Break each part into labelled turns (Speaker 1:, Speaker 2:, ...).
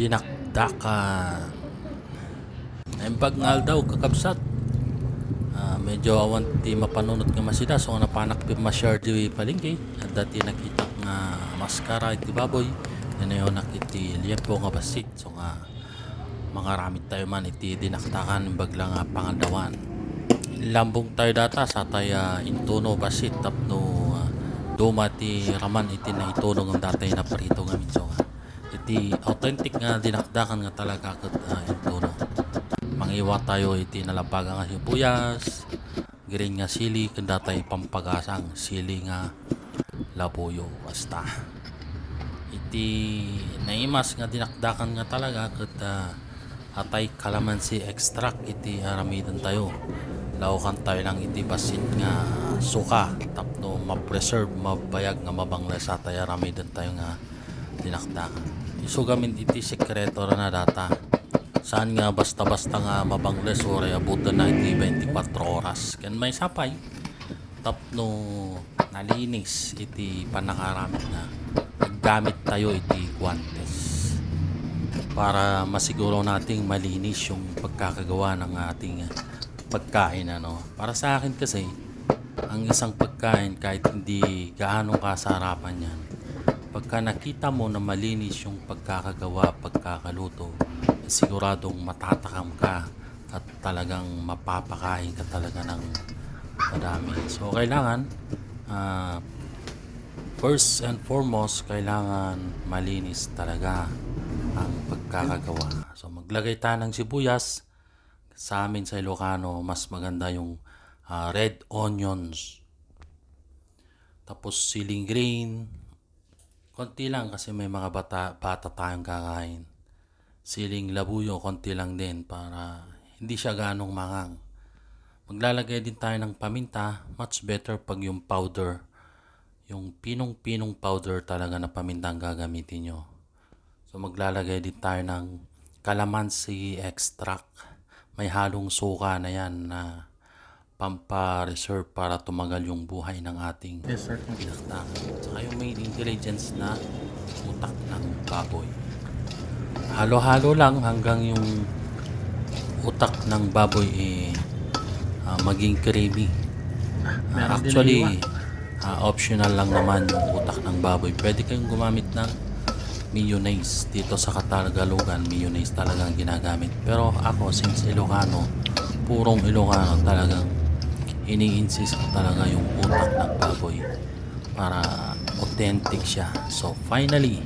Speaker 1: dinakdakan. Naimbag nga daw kakabsat. Medyo awan ti mapanunot nga masida so nga napanak pi ma-share di palengke at dati nakita nga maskara iti baboy yun nakiti liempo nga basit so nga mangaramit tayo man iti dinakdakan imbag lang nga pangandawan lambong tayo data sa tayo intuno basit tapno duma ti raman iti na ituno ng datay na parito nga minso nga iti authentic nga dinakdakan nga talaga kat intuno mangiwa tayo iti nalabaga nga sibuyas giring nga sili kanda tayo pampagasang sili nga labuyo basta iti naimas nga dinakdakan nga talaga kat atay kalamansi extract iti aramidan tayo laukan tayo lang iti basit nga suka tapno ma-preserve mabayag nga mabangles atay aramidan tayo nga dinakdakan isugamin iti sekreto na data saan nga basta-basta nga mabangles o abutan na iti 24 oras kan may sapay tapno nalinis iti panakaramit na naggamit tayo iti guantes para masiguro nating malinis yung pagkakagawa ng ating pagkain para sa akin kasi ang isang pagkain kahit hindi gaano kasarapan yan pagka nakita mo na malinis yung pagkakagawa pagkakaluto siguradong matatakam ka at talagang mapapakain ka talaga ng madami so kailangan first and foremost kailangan malinis talaga ang pagkakagawa so maglagay tayo ng sibuyas sa amin sa Ilocano mas maganda yung red onions tapos siling green konti lang kasi may mga bata tayong kakain siling labuyo konti lang din para hindi siya ganong mangang maglalagay din tayo ng paminta much better pag yung powder yung pinong powder talaga na paminta ang gagamitin nyo so maglalagay din tayo ng calamansi extract may halong suka na yan na pampa-reserve para tumagal yung buhay ng ating dinakdakan saka yung may ingredients na utak ng baboy halo-halo lang hanggang yung utak ng baboy maging creamy actually optional lang naman yung utak ng baboy pwede kayong gumamit ng mayonnaise dito sa Katagalugan mayonnaise talagang ginagamit pero ako since Ilocano purong Ilocano talagang ini-insist ko talaga yung utak ng baboy para authentic siya so finally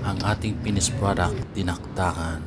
Speaker 1: ang ating finished product dinakdakan